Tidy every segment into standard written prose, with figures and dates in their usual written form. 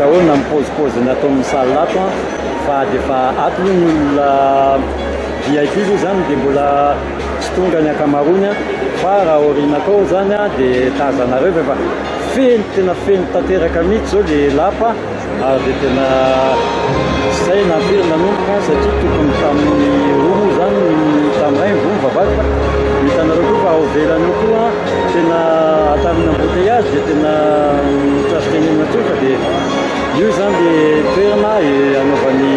ohatra hoe namipôzipôzy natao amin'ny saly lato fa defa ato ny olona VIP io zany dia mbola tsy tonga ny akamarony fa raha orinakao zany dia tazanareo fa feno tena feno tanteraka mihitsy zao le lapa ary dia tena zay navery nanomboka satria tokony tamin'ny romo zany tamin'iray vomy vavaka hitanareo koa fa ao velany eo koa tena atamina embouteillage dia tena trafikenena tsoka dia io zany le toerana anaovan'ny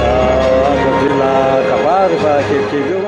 avela kabary rehefa kelikely eo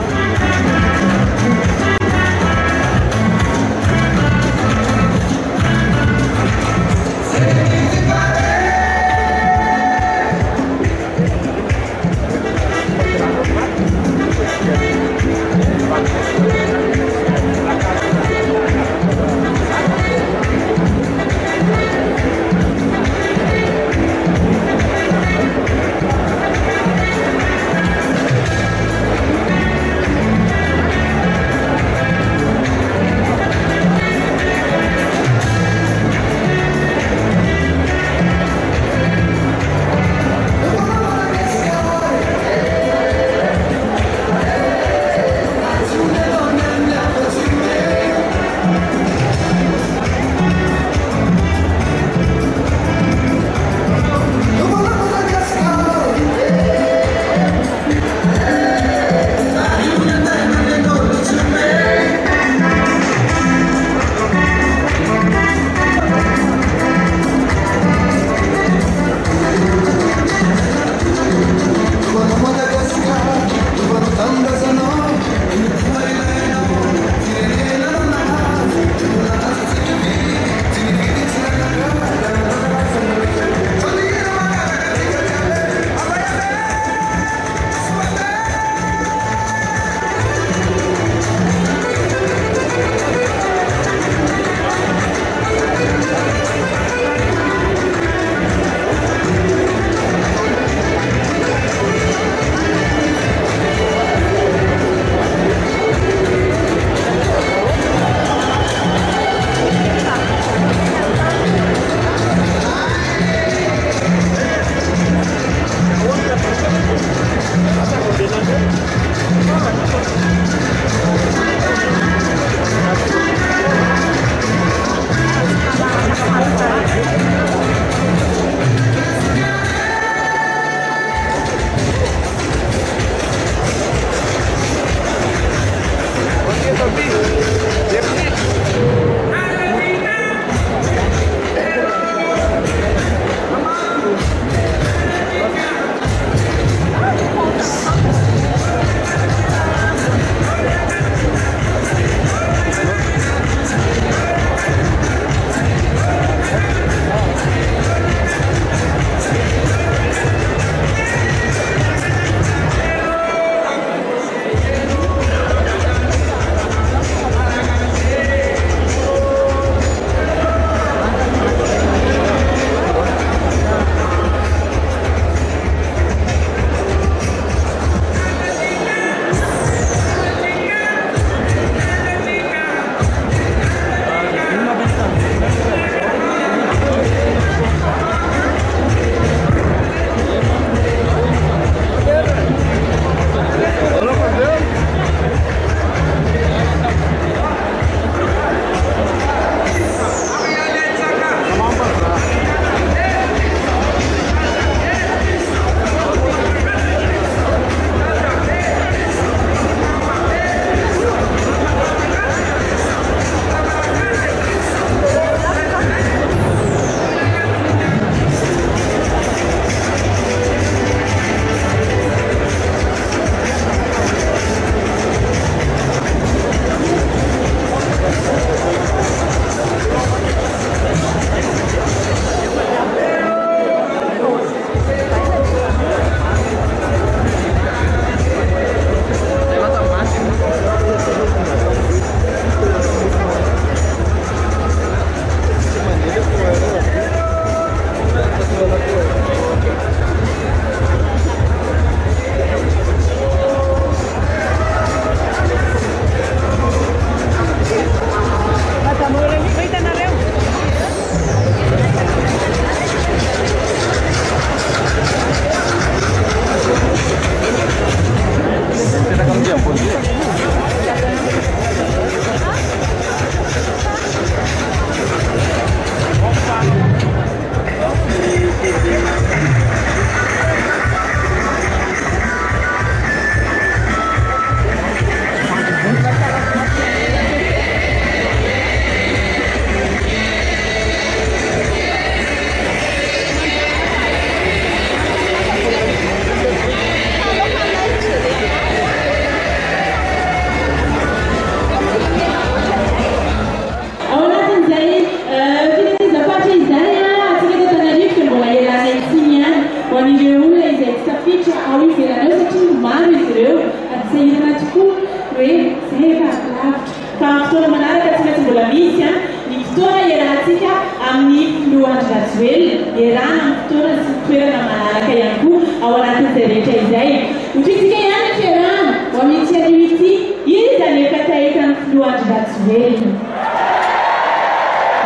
Ukitika yani Ferran wametia limiti ili tanekata eka mfluaji batuweli.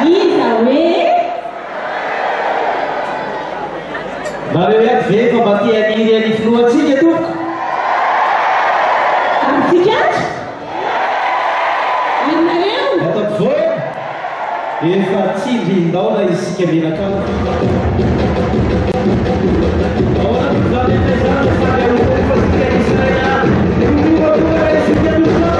Izawe Maria vem com a batia minha de fluotinha tu. Articat? Anareu? É tão foi? E fati vindão da esquerda cá. Ora, já nem pensar no saber o que fazer isso aí. O outro é esse que é do chão.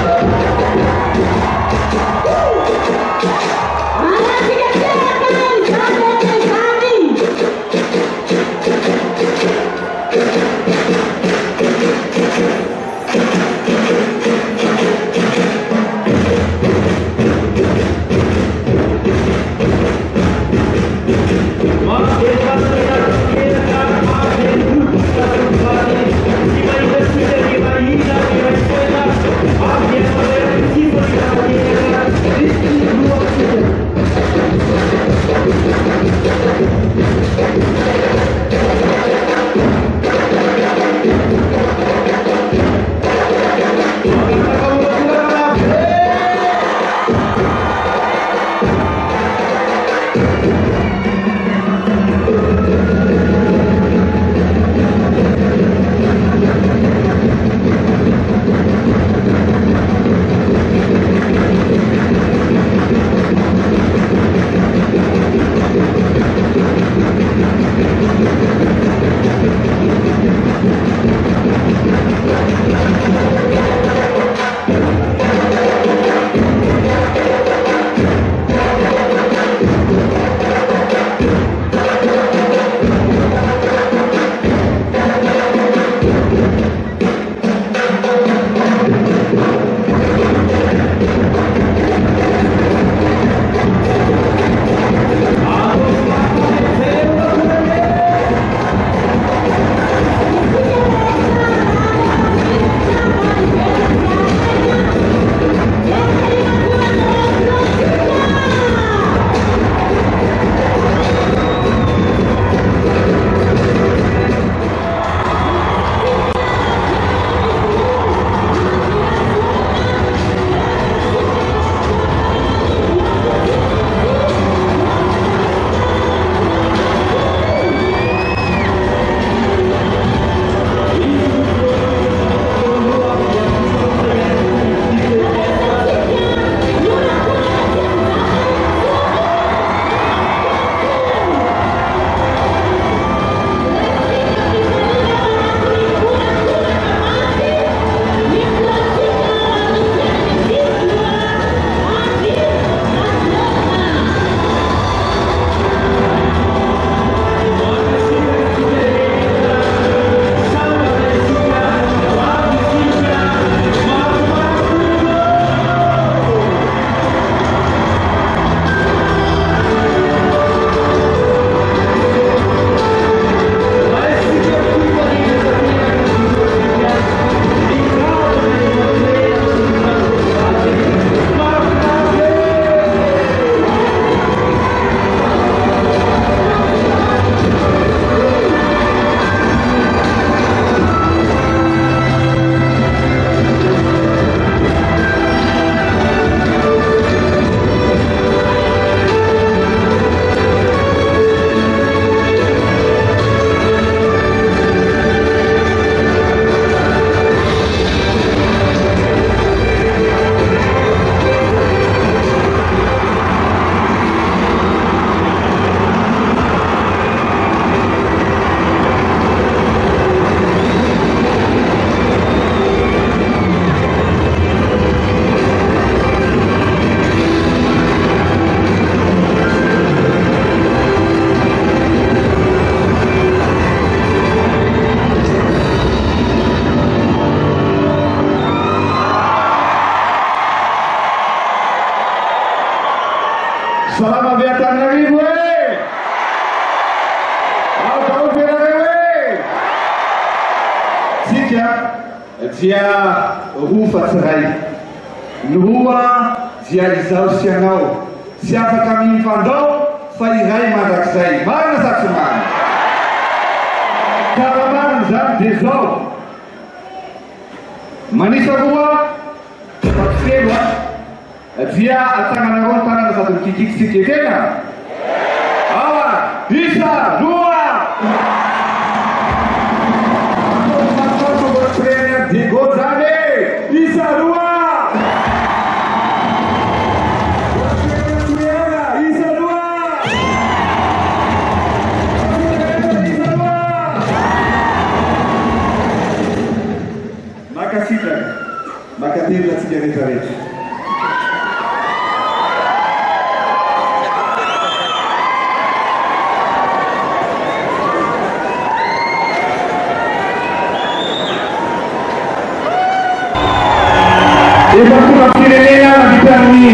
Salama Antananarivo, Sika dia rufa tsiray. Noa dia izao sy anao. Sy afaka mifandao fa iray mandrakizay. Marina sa tsy marina? Karaha marina zany dia zao. manisa koa fakiselo dia atagnanareo ny tanana sady mikikikisiky tena awa isa loa premier digo zany isa loa Makatiri la sigareta rehetra. Efa tonga firenena vitan'ny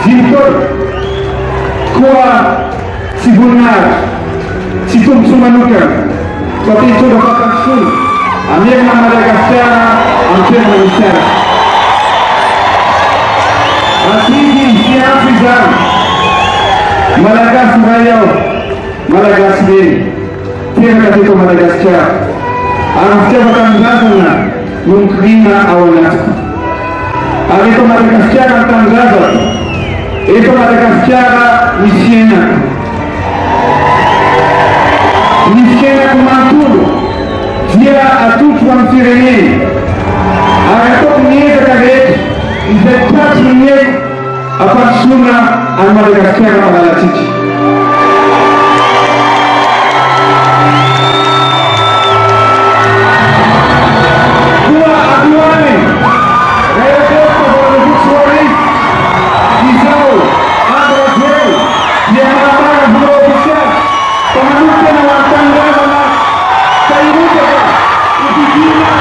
Jimtol koa tsy voninahitra, tsy tombontsoa manokana, fa te-hitondra fankatosoa amiana Madagasikara amin'ny toerana misy azy. Atidy fiampy izany malagasy mray ao, malagasy reny teraka teto Madagasikara ary fitiavaka amin'ny razana no mikirina ao anatiko. Ary eto Madagasikara ny tanindrazako, eto Madagasikara misy henako. Misy henako manontolo dia atotro amin'ny firenena ary ataoko miezaka rehetra izay tratsy ny eko ampatosoana any Madagasikara malalatsika. Koa atoany rehetrarehetra voalobotsy izao andrazeo dia manamara vola ofisialy fa manokana ho amin'ny tanindrazana fa irotaka ididina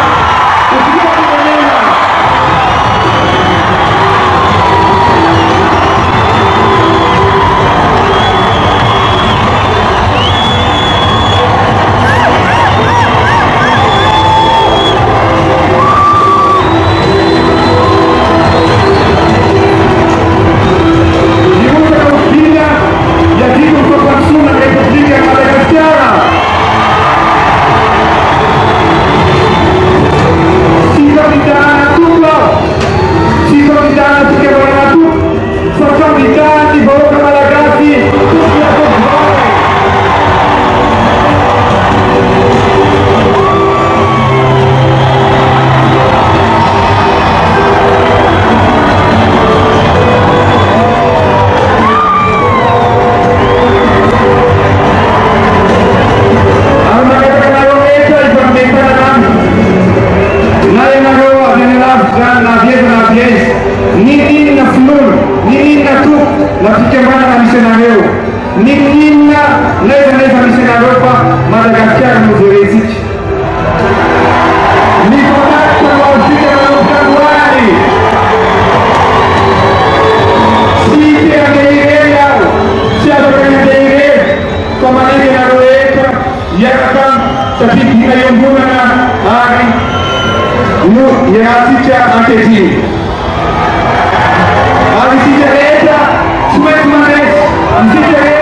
ifiafirenena. Allez, si